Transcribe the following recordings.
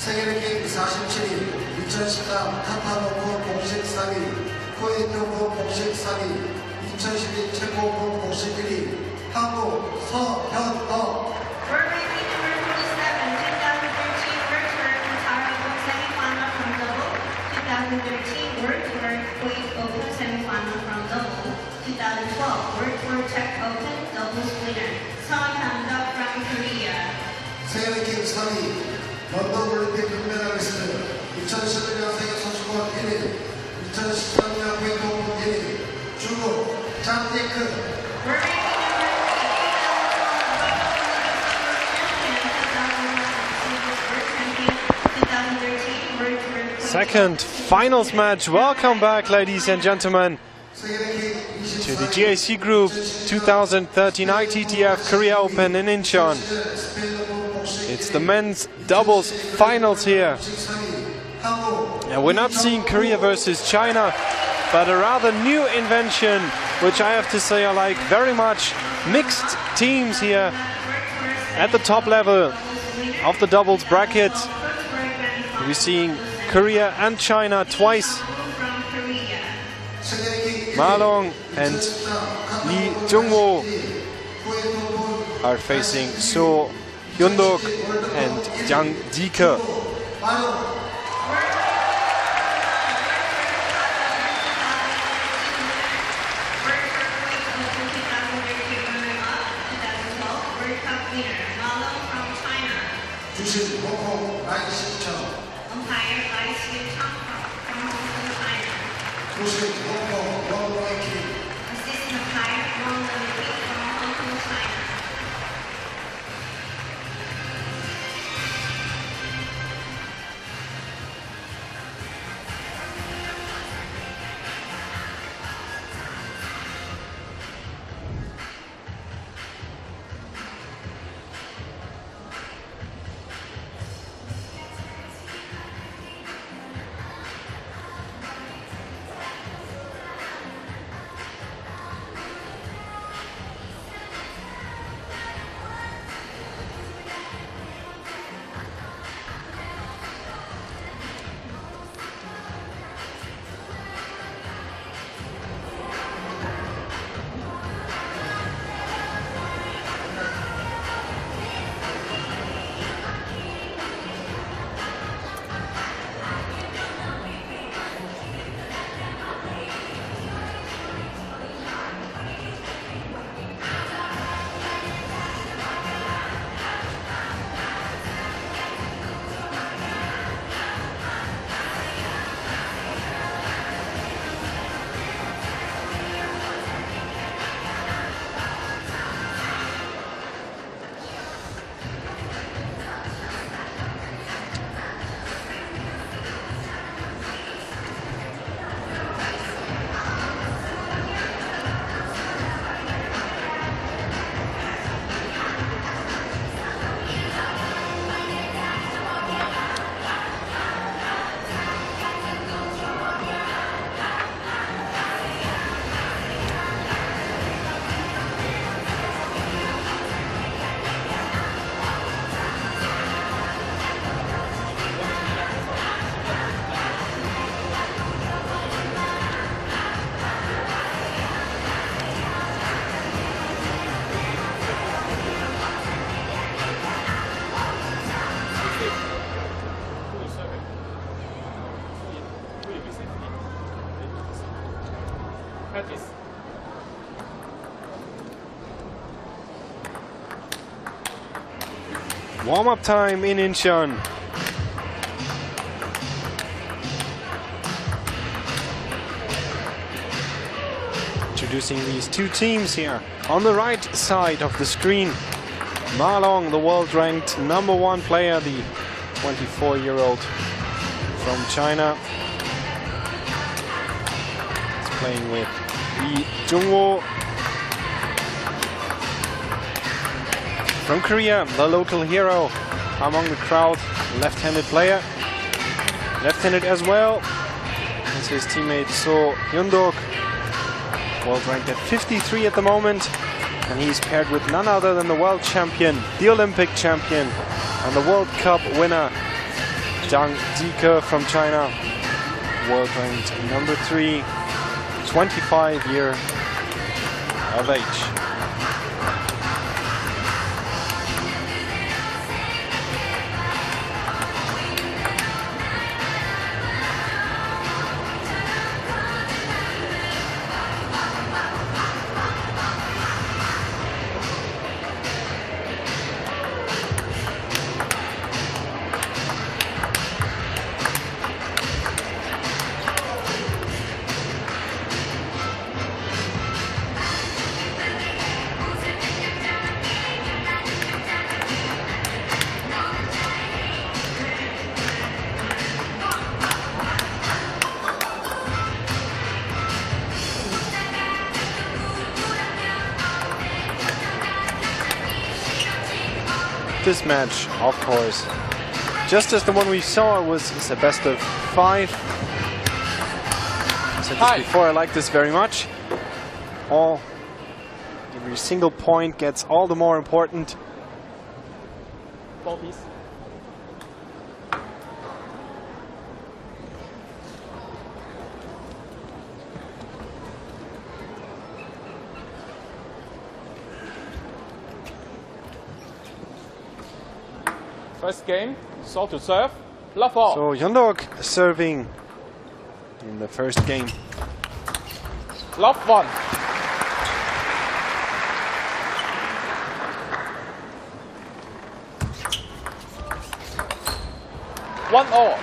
세계랭킹 47위, 2013 타타노프 공식 4위, 쿠웨이트오프 공식 4위, 2012 체코 오픈 공식 1위, 한국 서현덕. World ranking number 27, 2013 World Tour Qatar Open semi-final from double. 2013 World Tour Kuwait Open semi-final from double. 2012 World Tour Czech Open doubles winner. Hyundeok from Korea. 세계랭킹 3위, 런던 올림픽 금메달리스트, 2011년 세계선수권 1위, 2013년 쿠웨이트 오픈 1위, 중국 장제크. World ranking number 2013 World Tour. Second finals match. Welcome back, ladies and gentlemen, to the GAC Group 2013 ITTF Korea Open in Incheon. It's the men's doubles finals here. And we're not seeing Korea versus China, but a rather new invention, which I have to say I like very much. Mixed teams here at the top level of the doubles bracket. We're seeing Korea and China twice. Ma Long and Lee Jungwoo are facing So Hyundeok and Zhang Jike. Warm-up time in Incheon. Introducing these two teams here. On the right side of the screen, Ma Long, the world-ranked #1 player, the 24-year-old from China. He's playing with Lee Jungwoo from Korea, the local hero among the crowd, left-handed player. Left-handed as well as his teammate So Hyundeok, world ranked at 53 at the moment, and he's paired with none other than the world champion, the Olympic champion, and the World Cup winner, Zhang Jike from China, world ranked number 3, 25 years of age. This match, of course, just as the one we saw, is a best of 5. I said this before, I like this very much. Every single point gets all the more important. Ball piece. First game, so to serve, love all. So Hyundeok serving in the first game. Love 1. One all.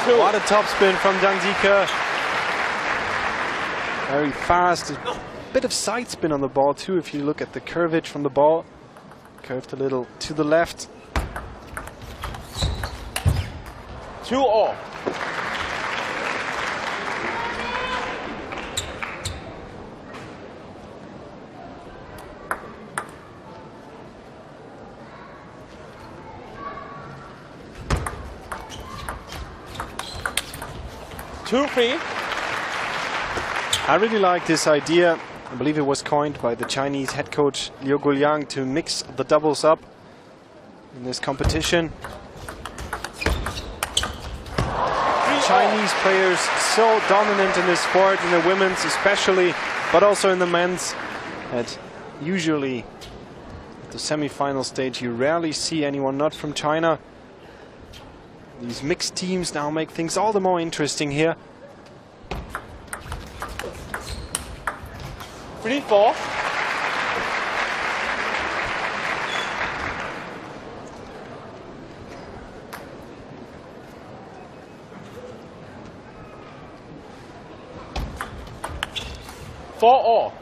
What a top spin from Zhang Jike. Very fast. A bit of side spin on the ball too if you look at the curvage from the ball. Curved a little to the left. 2 all. I really like this idea. I believe it was coined by the Chinese head coach Liu Guoliang to mix the doubles up in this competition. Chinese players so dominant in this sport, in the women's especially, but also in the men's. That usually at the semi-final stage you rarely see anyone not from China. These mixed teams now make things all the more interesting here. 3-4. Four all.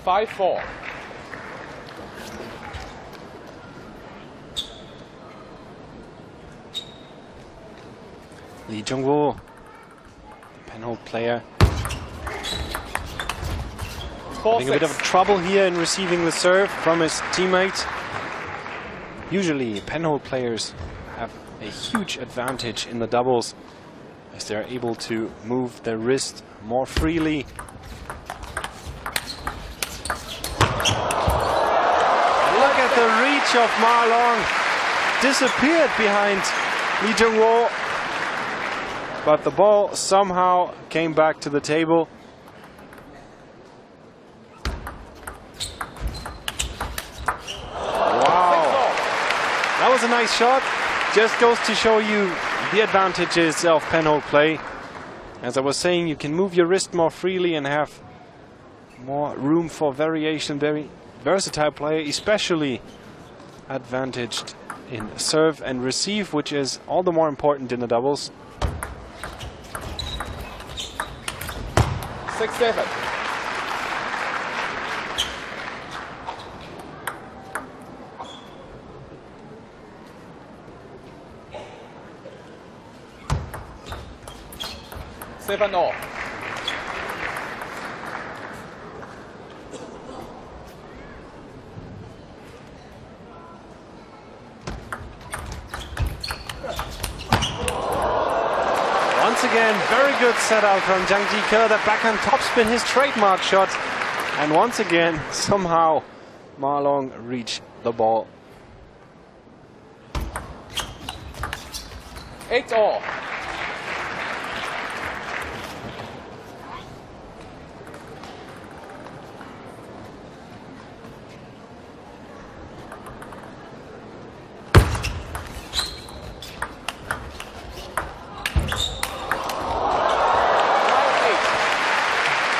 Five, 4. Jungwoo, penhold player, having a bit of trouble here in receiving the serve from his teammate. Usually penhold players have a huge advantage in the doubles as they're able to move their wrist more freely. Look at the reach of Ma Long. Disappeared behind Lee Jungwoo. But the ball somehow came back to the table. Wow. That was a nice shot. Just goes to show you the advantages of penhold play. As I was saying, you can move your wrist more freely and have more room for variation. Very versatile player, especially advantaged in serve and receive, which is all the more important in the doubles. 6-7. Seven all. again, very good setup from Zhang Jike. The backhand topspin, his trademark shot. And once again, somehow, Ma Long reached the ball. 8-all.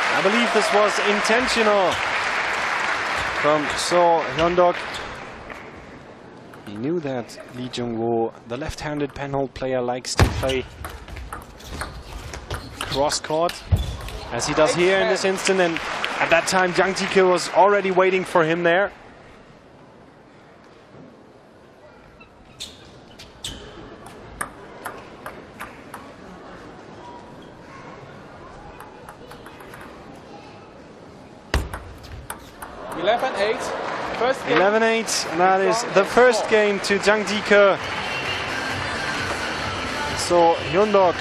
I believe this was intentional from Hyundeok. He knew that Lee Jungwoo, the left-handed penhold player, likes to play cross-court, as he does here in this instant. And at that time, Zhang Jike was already waiting for him there. First game. 11-8, and that is the first game to Zhang Jike. So Hyundeok.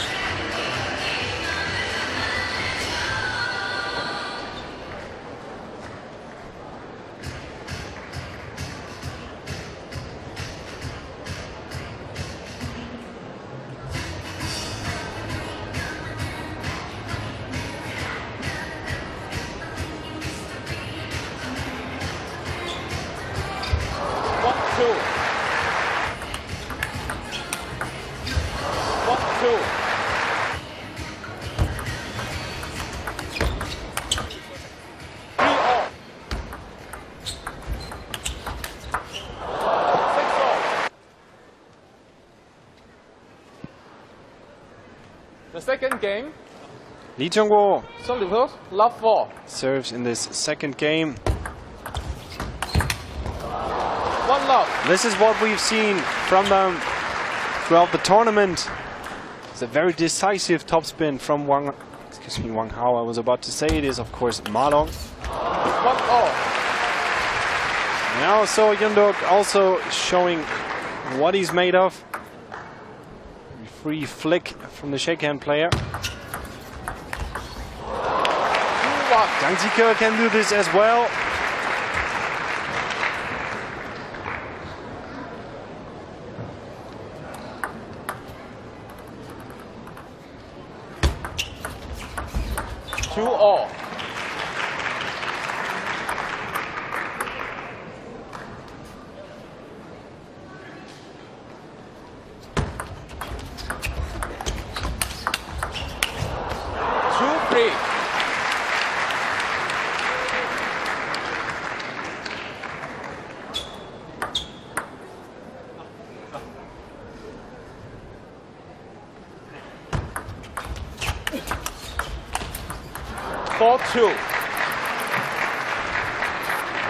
The second game, Lee Jungwoo love 4. serves in this second game. 1 love. This is what we've seen from them throughout the tournament. It's a very decisive topspin from Wang Hao. I was about to say it is, of course, Ma Long. 1-all. Now Hyundeok also showing what he's made of. Free flick from the shakehand player. 2-1. Zhang Jike can do this as well. All.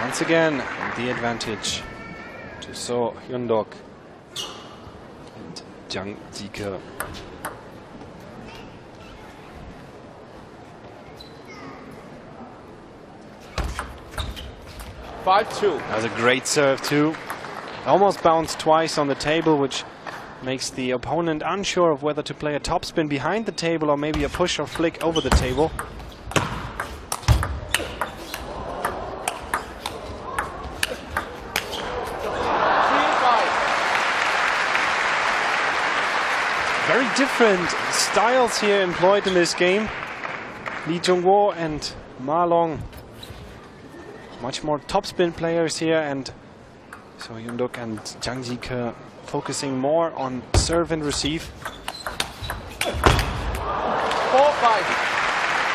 Once again, the advantage to Hyundeok and Zhang Jike. That was a great serve too. Almost bounced twice on the table, which makes the opponent unsure of whether to play a topspin behind the table or maybe a push or flick over the table. Very different styles here employed in this game. Lee Jungwoo and Ma Long, much more topspin players here, and so Hyundeok and Zhang Jike focusing more on serve and receive. 4-5.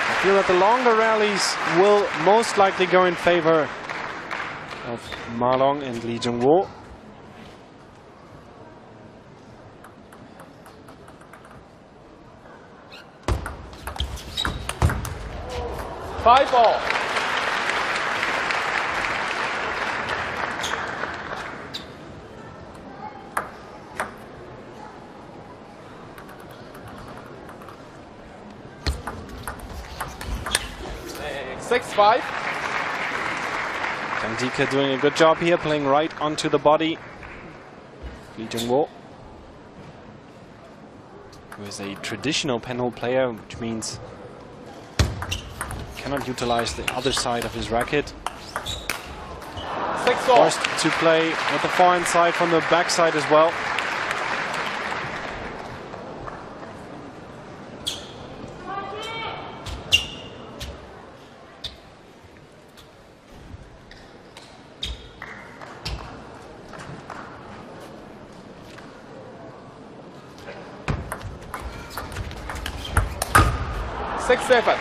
I feel that the longer rallies will most likely go in favor of Ma Long and Lee Jungwoo. 5-all. Six-5. Zhang Jike doing a good job here, playing right onto the body. Lee Jungwoo who is a traditional penhole player, which means cannot utilize the other side of his racket. 6-all. Forced to play with the forehand side from the backside as well. Six-seven.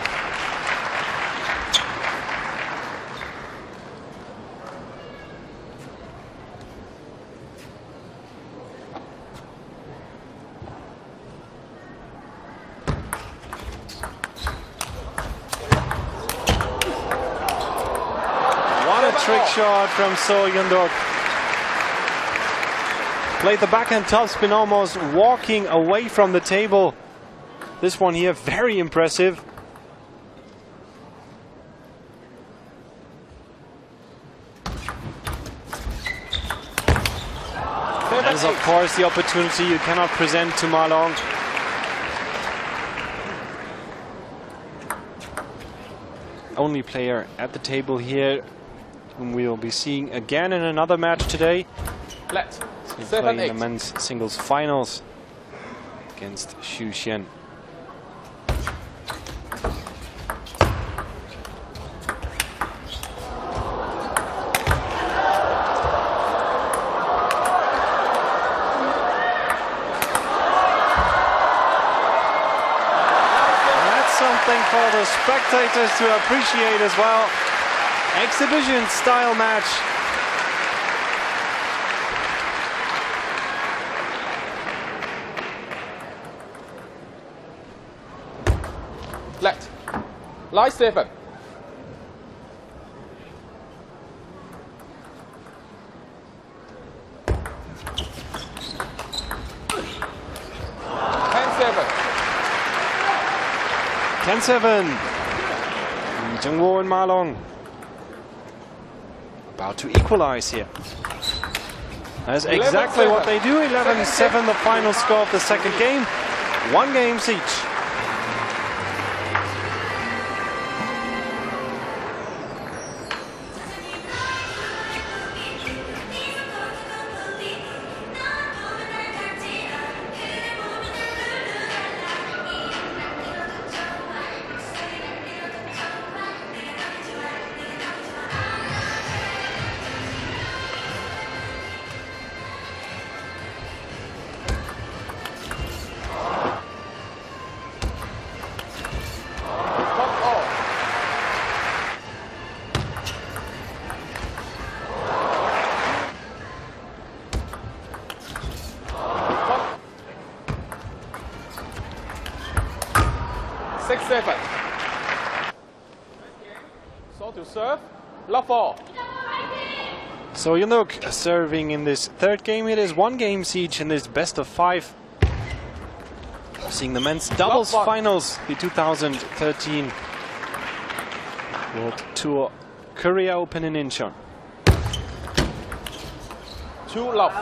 Trick shot from Hyundeok. Played the backhand topspin, almost walking away from the table. This one here, very impressive. That is, of course, the opportunity you cannot present to Ma Long. Only player at the table here, whom we will be seeing again in another match today. Let. He'll play in the men's singles finals against Xu Xian. That's something for the spectators to appreciate as well. Exhibition style match. Let. Line 7. Ten 7. 10-7. Jungwoo and Ma Long about to equalize here. That's exactly what they do. 11-7, the final score of the second game. 1 game each. So to serve, love 4. So Hyundeok serving in this third game. It is 1 game each in this best of 5. Seeing the men's doubles finals, the 2013 World Tour Korea Open in Incheon. 2 love.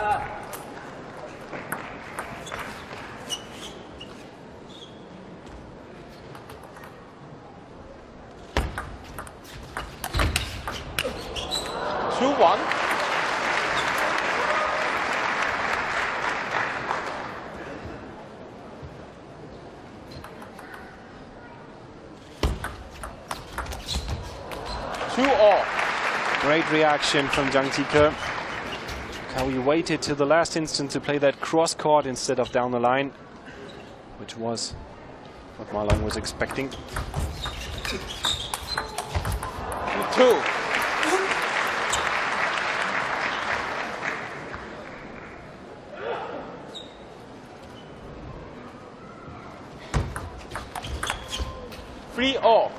Two 1. Two all. Great reaction from Zhang Jike. How he waited till the last instant to play that cross court instead of down the line, which was what Ma Long was expecting. 2. Free all.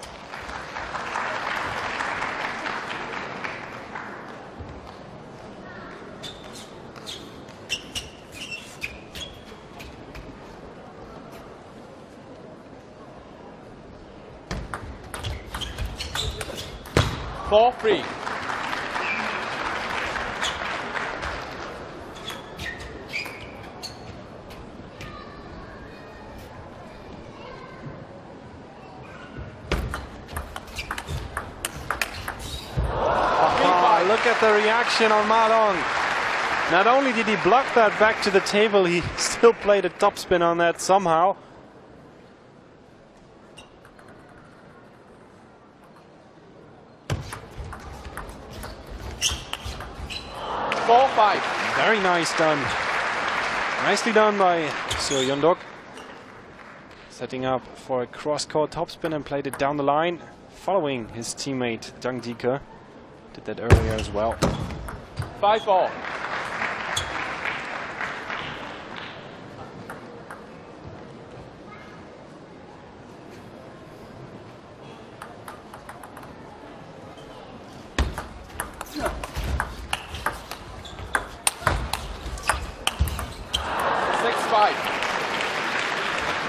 Four free. look at the reaction on Ma Long. Not only did he block that back to the table, he still played a topspin on that somehow. Very nice done. Nicely done by Hyundeok. Setting up for a cross-court topspin and played it down the line, following his teammate Zhang Jike. Did that earlier as well. 5-4.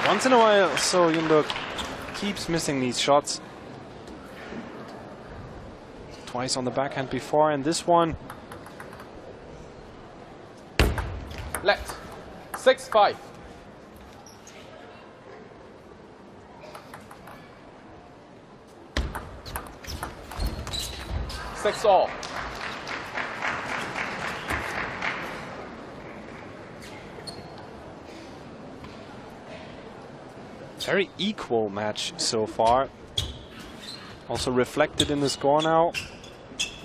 Once in a while, so Hyundeok keeps missing these shots. Twice on the backhand before, and this one. Left. 6-5. Six all. Very equal match so far. Also reflected in the score now.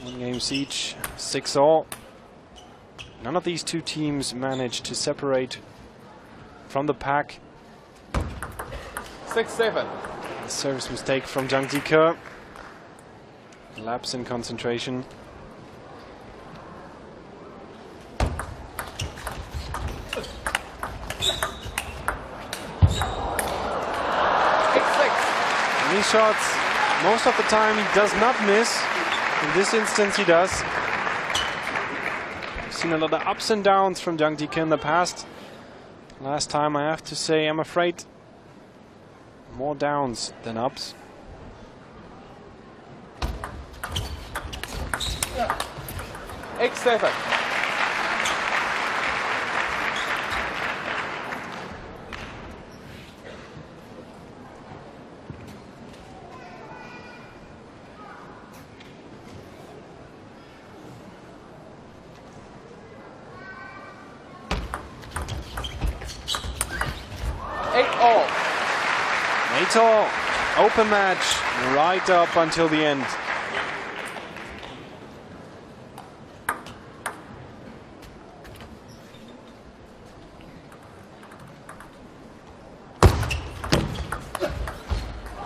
1 game each, 6-all. None of these two teams managed to separate from the pack. 6-7. The service mistake from Zhang Jike. Lapse in concentration. These shots, most of the time he does not miss. In this instance he does. I've seen a lot of ups and downs from Zhang Jike in the past. Last time, I have to say, I'm afraid more downs than ups. Yeah. 8-7. All open match right up until the end.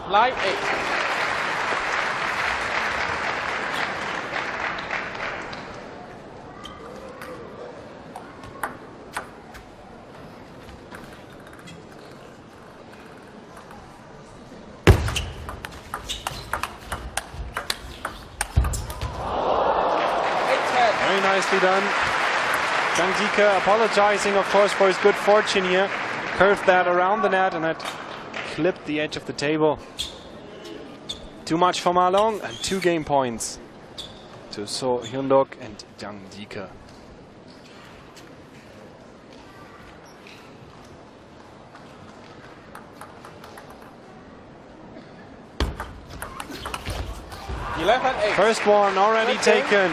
Line 8. Nicely done. Zhang Jike apologizing, of course, for his good fortune here. Curved that around the net and that clipped the edge of the table. Too much for Ma Long, and 2 game points to Hyundeok and Zhang Jike. First one already taken.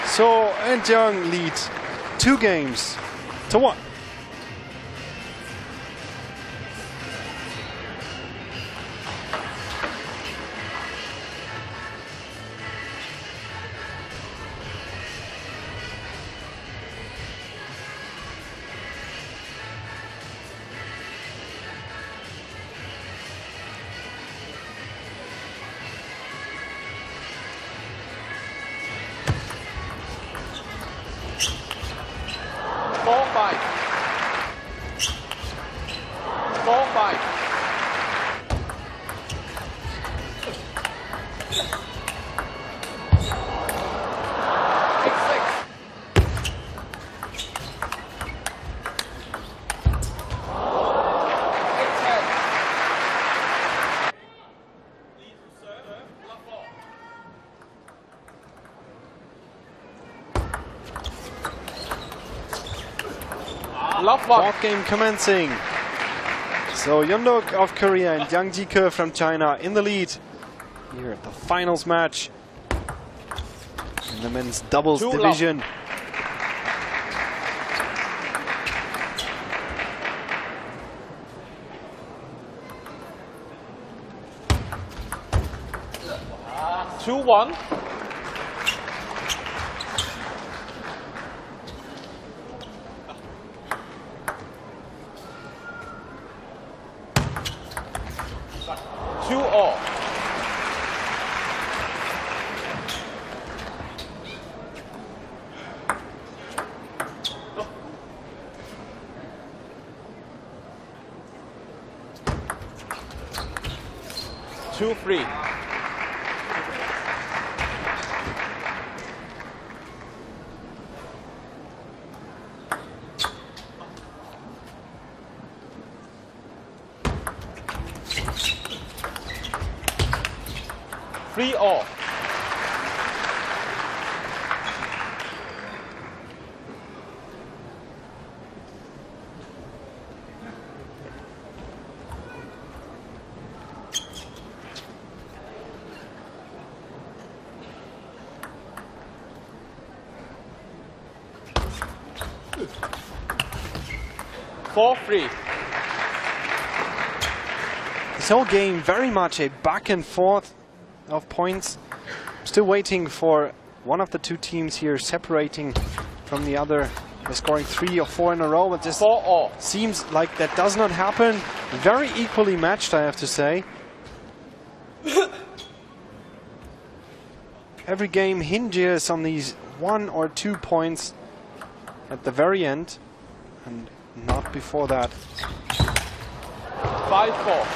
So and Zhang lead 2 games to 1. Fourth game commencing. So Hyundeok of Korea and Zhang Jike from China in the lead here at the finals match. in the men's doubles Too division. Long. Two one. Two all. Two three. Three all. Four three. This whole game very much a back and forth of points. Still waiting for one of the two teams here separating from the other. They're scoring 3 or 4 in a row, but this 4 all. seems like that does not happen. Very equally matched, I have to say. Every game hinges on these 1 or 2 points at the very end, and not before that. 5-4.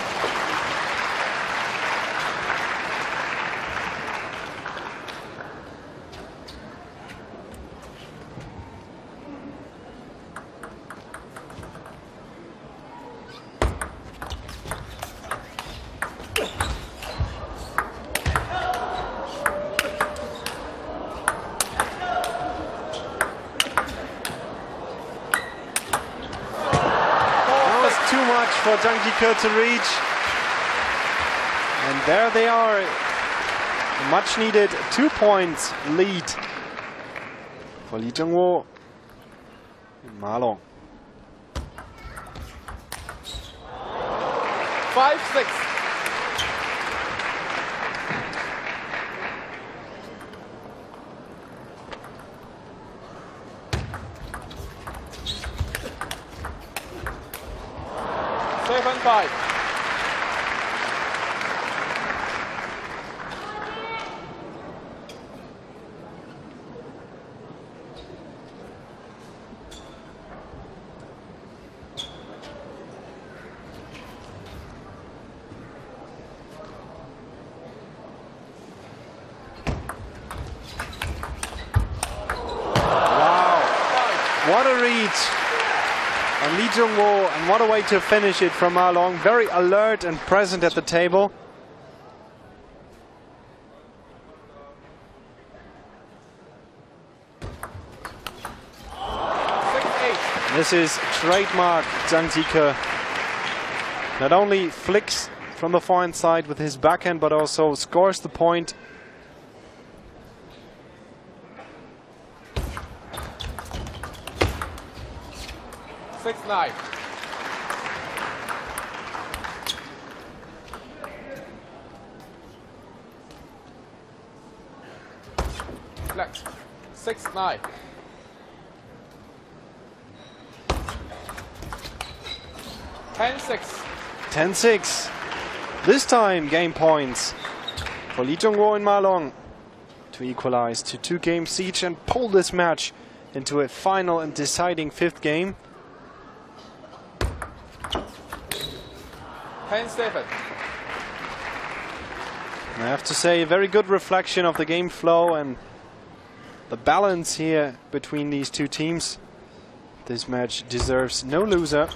For Zhang Jike to reach, and there they are, much needed 2 points lead for Lee Jungwoo and Ma Long. 5-6. Seven five. Wow, what a reach on Lee Jungwoo, and what a way to finish it from Ma Long. Very alert and present at the table. This is trademark Zhang Jike. Not only flicks from the forehand side with his backhand, but also scores the point. Six nine. Flex. 6-9. 10-6. 10-6. This time game points for Lee Jungwoo and Ma Long to equalize to 2 games each and pull this match into a final and deciding 5th game. 10-7. I have to say, a very good reflection of the game flow and the balance here between these two teams. This match deserves no loser.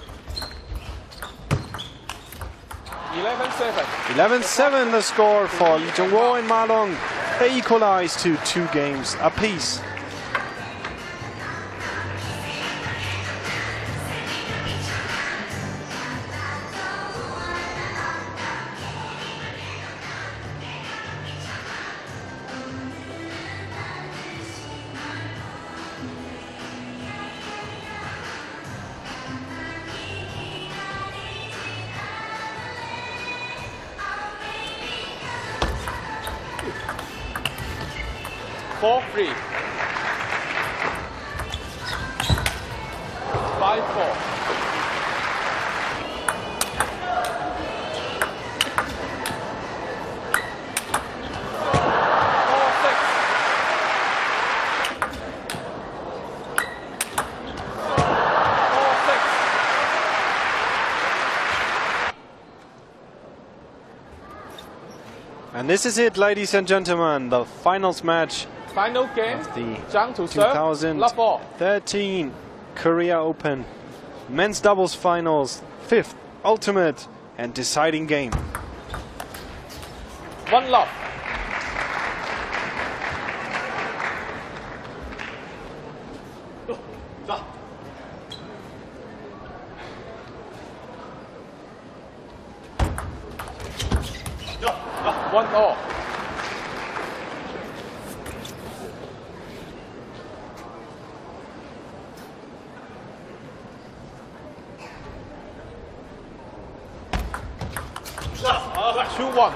11-7. 11-7 the score for Lee Jungwoo and Ma Long. They equalize to 2 games apiece. 4-3. 5-4. 4-6. And this is it, ladies and gentlemen, the finals match Final game. of the Zhang to serve. Love ball. 2013 Korea Open men's doubles finals, 5th ultimate and deciding game. 1-love. One all. Two one.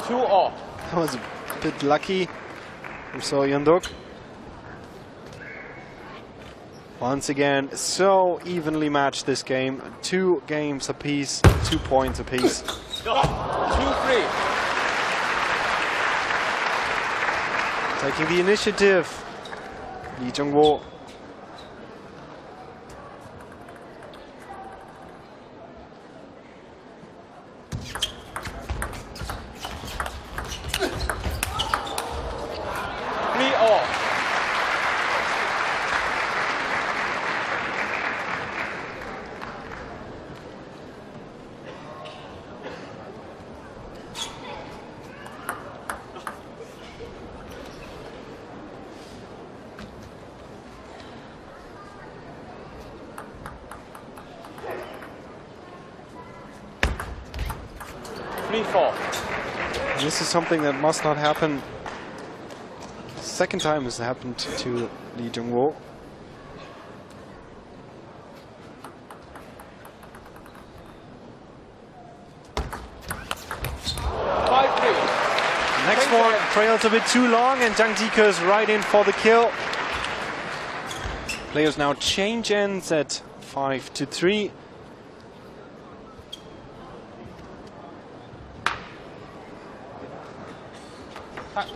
Two all. That was a bit lucky. We saw Hyundeok. Once again, so evenly matched this game. 2 games apiece, 2 points apiece. 2-3. Taking the initiative, Jungwoo. All. This is something that must not happen. Second time has happened to Jungwoo. Next one trails a bit too long and Zhang Jike is right in for the kill. Players now change ends at 5-3.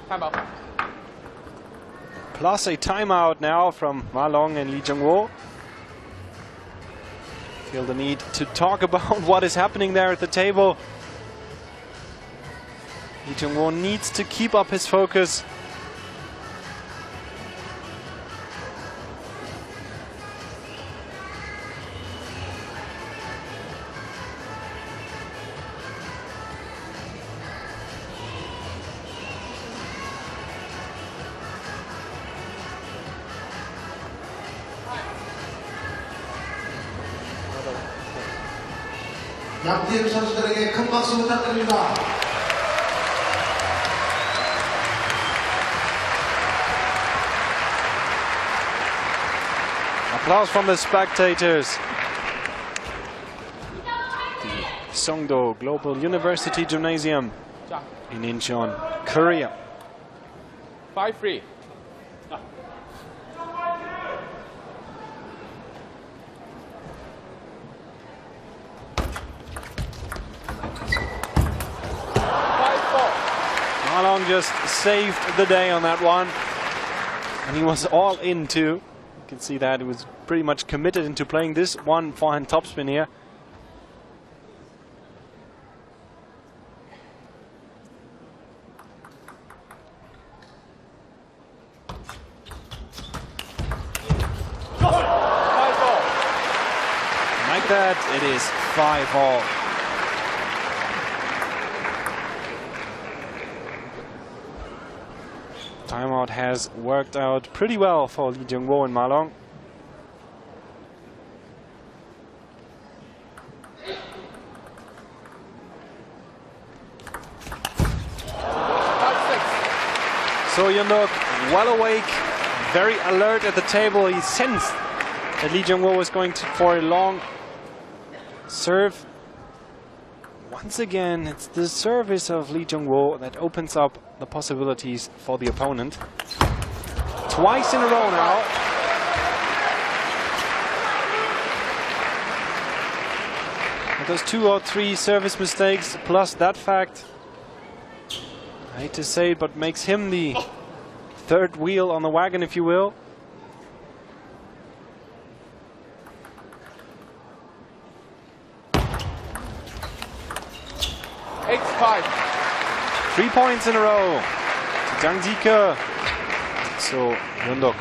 Timeout. Plus a timeout now from Ma Long and Jungwoo. Feel the need to talk about what is happening there at the table. Jungwoo needs to keep up his focus. 양팀 선수들에게 큰 박수 부탁드립니다. Applause from the spectators. The Songdo Global University Gymnasium in Incheon, Korea. 5-3. Ma Long just saved the day on that one. And he was all in too. You can see that he was pretty much committed into playing this one forehand topspin here. Like that, it is 5-all. Timeout has worked out pretty well for Jungwoo and Ma Long. So Hyundeok, well awake, very alert at the table. He sensed that Lee Jungwoo was going for a long serve. Once again, it's the service of Lee Jungwoo that opens up the possibilities for the opponent. Twice in a row now. With those 2 or 3 service mistakes, plus that fact, I hate to say it, but makes him the third wheel on the wagon, if you will. It's 5. 3 points in a row to Zhang Jike. So Hyundeok